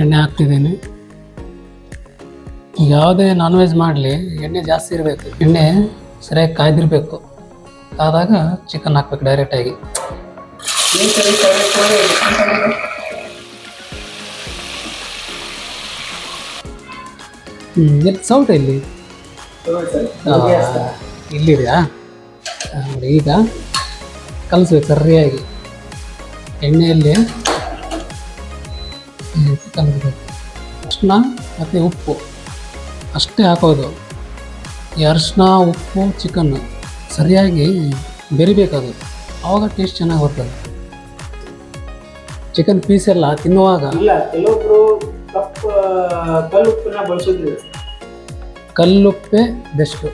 ಎಣ್ಣೆ ಹಾಕ್ತಿದ್ದೀನಿ. ಯಾವುದೇ ನಾನ್ ವೆಜ್ ಮಾಡಲಿ ಎಣ್ಣೆ ಜಾಸ್ತಿ ಇರಬೇಕು, ಎಣ್ಣೆ ಸರಿಯಾಗಿ ಕಾಯ್ದಿರಬೇಕು. ಆದಾಗ ಚಿಕನ್ ಹಾಕ್ಬೇಕು ಡೈರೆಕ್ಟಾಗಿ. ಎಲ್ಲಿ ಸೌಟ್ ಇಲ್ಲಿ ಇಲ್ಲಿದೆಯಾ? ನೋಡಿ ಈಗ ಕಲಿಸ್ಬೇಕು ಸರಿಯಾಗಿ ಎಣ್ಣೆಯಲ್ಲಿ ಕಲಿಸ್ಬೇಕು. ಅರಿಶಿನ ಮತ್ತು ಉಪ್ಪು ಅಷ್ಟೇ ಹಾಕೋದು. ಈ ಅರಿಶಿನ ಉಪ್ಪು ಚಿಕನ್ನು ಸರಿಯಾಗಿ ಬೆರಿಬೇಕದು, ಆವಾಗ ಟೇಸ್ಟ್ ಚೆನ್ನಾಗಿ ಬರ್ತದೆ. ಚಿಕನ್ ಪೀಸ್ ಎಲ್ಲ ತಿನ್ನುವಾಗ ಕೆಲವೊಬ್ರು ಕಲ್ಲುಪ್ಪನ್ನ ಬಳಸೋದಿಲ್ಲ. ಕಲ್ಲುಪ್ಪೇ ಬೆಸ್ಟು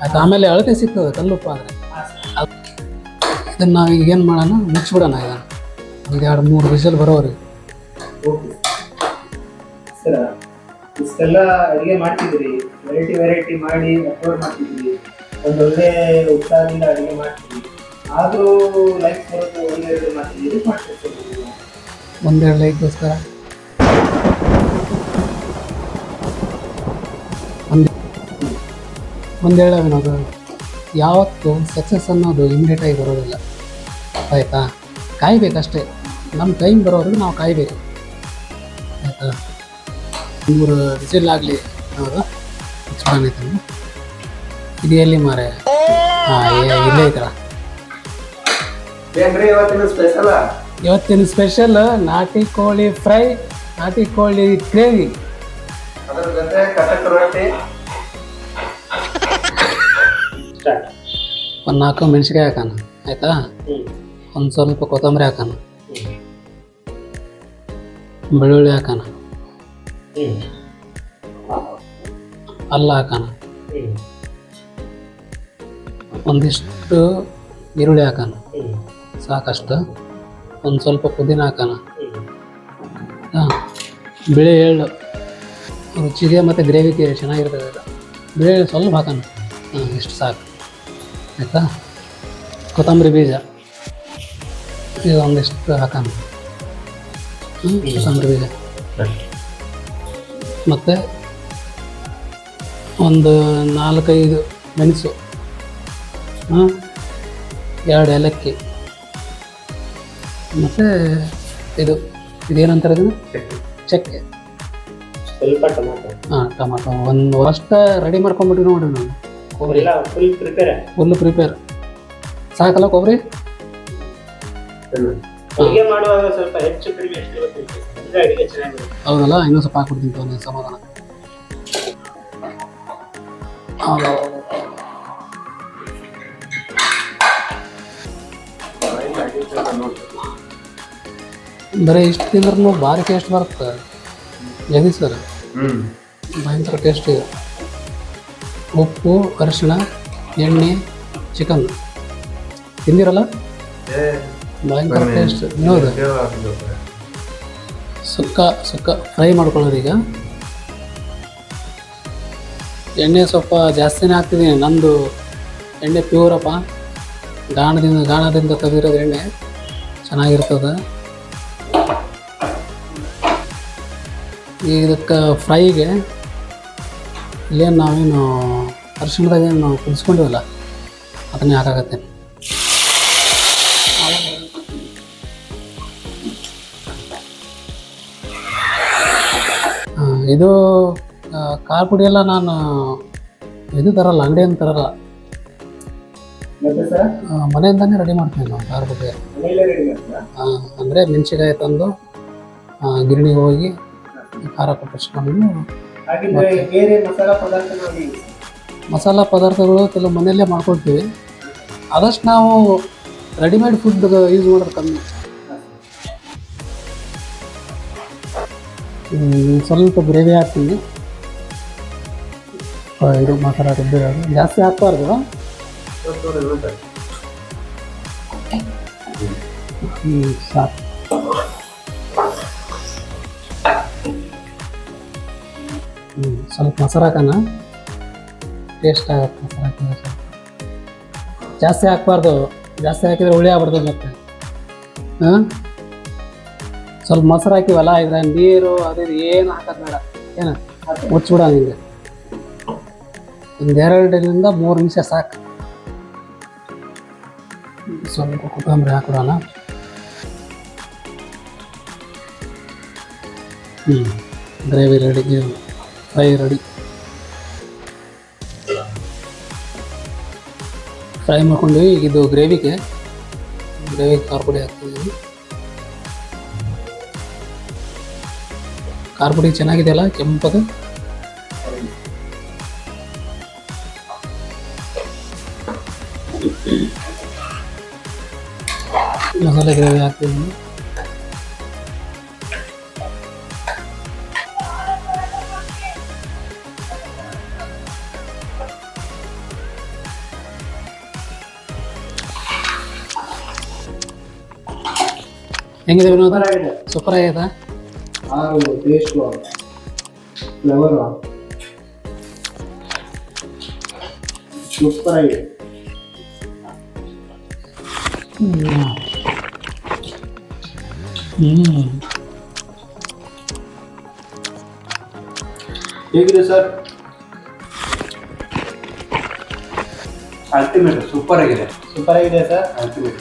ಆಯ್ತು. ಆಮೇಲೆ ಅಳತೆ ಸಿಗ್ತದೆ ಕಲ್ಲುಪ್ಪು ಆದರೆ. ಇದನ್ನು ನಾವು ಈಗ ಏನು ಮಾಡೋಣ, ಮುಚ್ಚಿಬಿಡೋಣ. ಇದನ್ನು 2-3 ವಿಷಲ್ ಬರೋವ್ರಿಗೆ. ಸರ್ ಇಷ್ಟೆಲ್ಲ ಅಡುಗೆ ಮಾಡ್ತಿದ್ರಿ, ವೆರೈಟಿ ಮಾಡಿ ಅಪ್ಲೋಡ್ ಮಾಡ್ತಿದ್ವಿ, ಒಂದೊಳ್ಳೆ ಉತ್ಸಾಹದಿಂದ ಅಡುಗೆ ಮಾಡ್ತೀವಿ, ಆದರೂ ಲೈಕ್ ಬರೋದು ಒಂದೆರಡು ಮಾಡ್ತಿದ್ದೀವಿ. ಒಂದೆರಡು ಲೈಕ್ಗೋಸ್ಕರ ಒಂದೇಳು ಅನ್ನೋದು ಯಾವತ್ತು ಸಕ್ಸಸ್ ಅನ್ನೋದು ಇಮಿಡಿಯೇಟಾಗಿ ಬರೋದಿಲ್ಲ, ಆಯಿತಾ? ಕಾಯ್ಬೇಕಷ್ಟೇ. ನಮ್ಮ ಟೈಮ್ ಬರೋವರೆಗೂ ನಾವು ಕಾಯಬೇಕು, ಆಯಿತಾ? 3 ವಿಸಿಲ್ ಆಗಲಿ ಅನ್ನೋದು ಚೆನ್ನಾಗಿತ್ತು. ಇದು ಎಲ್ಲಿ ಮಾರೆ? ಇಲ್ಲೇ ಐತಲ್ಲ. ಇವತ್ತಿನ ಸ್ಪೆಷಲ್ ನಾಟಿ ಕೋಳಿ ಫ್ರೈ, ನಾಟಿ ಕೋಳಿ ಗ್ರೇವಿ, ಅದರ ಜೊತೆ ಕಟಕ್ ರೊಟ್ಟಿ. ಒಂದು 4 ಮೆಣಸಿನ್ಕಾಯಿ ಹಾಕೋಣ, ಆಯಿತಾ? ಒಂದು ಸ್ವಲ್ಪ ಕೊತ್ತಂಬರಿ ಹಾಕೋಣ, ಬೆಳ್ಳುಳ್ಳಿ ಹಾಕೋಣ, ಅಲ್ಲ ಹಾಕೋಣ, ಒಂದಿಷ್ಟು ಈರುಳ್ಳಿ ಹಾಕೋಣ ಸಾಕಷ್ಟು, ಒಂದು ಸ್ವಲ್ಪ ಪುದೀನ ಹಾಕೋಣ, ಬಿಳಿ ಎಳ್ಳು ರುಚಿಗೆ ಮತ್ತು ಗ್ರೇವಿಗೆ ಚೆನ್ನಾಗಿರ್ತದೆ. ಬಿಳಿ ಎಳ್ಳು ಸ್ವಲ್ಪ ಹಾಕೋಣ, ಇಷ್ಟು ಸಾಕು, ಆಯಿತಾ? ಕೊತ್ತಂಬರಿ ಬೀಜ ಈಗ ಒಂದಿಷ್ಟು ಹಾಕೋಣ, ಕೊತ್ತಂಬರಿ ಬೀಜ, ಮತ್ತು ಒಂದು 4-5 ಮೆಣಸು, 2 ಏಲಕ್ಕಿ, ಮತ್ತು ಇದೇನಂತಾರೆ ಇದನ್ನು, ಚಕ್ಕೆ, ಸ್ವಲ್ಪ ಟೊಮಾಟೊ. ಟೊಮಾಟೊ ಒಂದು ವರ್ಷ ರೆಡಿ ಮಾಡ್ಕೊಂಡ್ಬಿಟ್ಟು ನೋಡಿರಿ ನಾನು. ಕೊಬ್ಬರಿ ಫುಲ್ ಪ್ರಿಪೇರ್ ಸಾಕಲ್ಲ ಕೊಬ್ಬರಿ? ಅಡುಗೆ ಮಾಡುವಾಗ ಸ್ವಲ್ಪ ಹೆಚ್ಚು ಕಡಿಮೆ ಅಡುಗೆ ಚೆನ್ನಾಗಿರುತ್ತೆ. ಹೌದಲ್ಲ, ಇನ್ನೂ ಸ್ವಲ್ಪ ಹಾಕ್ಬಿಡ್ತೀನಿ ಒಂದು ಸಮಾಧಾನ. ಬರೀ ಇಷ್ಟು ತಿಂದ್ರೂ ಭಾರಿ ಟೇಸ್ಟ್ ಬರುತ್ತೆ ಜಗದೀಶ್ ಸರ್, ಭಯಂಕರ ಟೇಸ್ಟ್ ಇದೆ. ಉಪ್ಪು, ಅರಿಶಿಣ, ಎಣ್ಣೆ, ಚಿಕನ್ ತಿಂದಿರಲ್ಲ, ಭಯಂಕರ ಟೇಸ್ಟ್. ಇನ್ನೋದು ಸುಕ್ಕ ಫ್ರೈ ಮಾಡ್ಕೊಳ್ಳೋದು. ಈಗ ಎಣ್ಣೆ ಸ್ವಲ್ಪ ಜಾಸ್ತಿನೇ ಹಾಕ್ತಿದ್ದೀನಿ. ನಂದು ಎಣ್ಣೆ ಪ್ಯೂರಪ್ಪ, ಗಾಣದಿಂದ ತೆಗೆದಿರೋದು ಎಣ್ಣೆ ಚೆನ್ನಾಗಿರ್ತದೆ. ಇದಕ್ಕೆ ಫ್ರೈಗೆ ಇಲ್ಲೇನು ನಾವೇನು ಅರಿಶಿಣದಾಗೇನು ನಾವು ಕುದಿಸ್ಕೊಂಡಿವಲ್ಲ ಅದನ್ನೇ ಹಾಕಾಗತ್ತೆ. ಇದು ಖಾರ ಪುಡಿ ಎಲ್ಲ ನಾನು ಇದು ತರಲ್ಲ, ಅಂಗಡಿಯಿಂದ ತರಲ್ಲ, ಮನೆಯಿಂದಾನೇ ರೆಡಿ ಮಾಡ್ತೀವಿ ನಾವು ಖಾರ ಪುಡಿ. ಅಂದರೆ ಮೆಣಸಿನ್ಕಾಯಿ ತಂದು ಗಿರಣಿಗೆ ಹೋಗಿ ಖಾರ ಪಟ್ಟಿಸ್ಕೊಂಡು. ಮಸಾಲ ಪದಾರ್ಥಗಳು ಕೆಲವು ಮನೆಯಲ್ಲೇ ಮಾಡ್ಕೊಳ್ತೀವಿ. ಆದಷ್ಟು ನಾವು ರೆಡಿಮೇಡ್ ಫುಡ್ ಯೂಸ್ ಮಾಡೋದು ಕಮ್ಮಿ. ಸ್ವಲ್ಪ ಗ್ರೇವಿ ಹಾಕ್ತೀನಿ. ಇದು ಮಸಾಲ ರುಬ್ಬಿರೋದು ಜಾಸ್ತಿ ಹಾಕ್ಬಾರ್ದು. ಸಾಕು. ಸ್ವಲ್ಪ ಮೊಸರು ಹಾಕೋಣ, ಟೇಸ್ಟ್ ಆಗುತ್ತೆ. ಮೊಸರು ಹಾಕಿದ್ರೆ ಸ್ವಲ್ಪ ಜಾಸ್ತಿ ಹಾಕ್ಬಾರ್ದು, ಜಾಸ್ತಿ ಹಾಕಿದರೆ ಹುಳಿ ಆಗ್ಬಿಡ್ತದೆ ಮತ್ತೆ. ಸ್ವಲ್ಪ ಮೊಸರು ಹಾಕಿವಲ್ಲ ಇದ್ರ ನೀರು ಅದು ಇದು ಏನು ಹಾಕೋದು ಬೇಡ ಏನು ಮುಚ್ಚಿಬಿಡ ನಿಂಗೆ ಒಂದು 2ರಿಂದ 3 ನಿಮಿಷ ಸಾಕು. ಸ್ವಲ್ಪ ಕೊತ್ತಂಬರಿ ಹಾಕ್ಬಿಡೋಣ. Gravy ready, fry ready. Fry ಮಾಡ್ಕೊಂಡ್ವಿ. ಈಗ ಇದು ಗ್ರೇವಿಗೆ ಖಾರ ಪುಡಿ ಹಾಕ್ತಿದ್ದೀವಿ. ಖಾರ ಪುಡಿ ಚೆನ್ನಾಗಿದೆಯಲ್ಲ ಕೆಂಪದು. ಮಸಾಲೆ ಗ್ರೇವಿ ಹಾಕ್ತಿದ್ದೀನಿ. ಹೆಂಗಿದೆ ವಿನೋದ? ಸೂಪರ್ ಆಗ್ಯದ. ಟೇಸ್ಟು ಫ್ಲೇವರು ಸೂಪರ್ ಆಗಿದೆ. ಹೇಗಿದೆ ಸರ್? ಅಲ್ಟಿಮೇಟ್, ಸೂಪರ್ ಆಗಿದೆ ಸೂಪರ್ ಆಗಿದೆ ಸರ್. ಅಲ್ಟಿಮೇಟ್.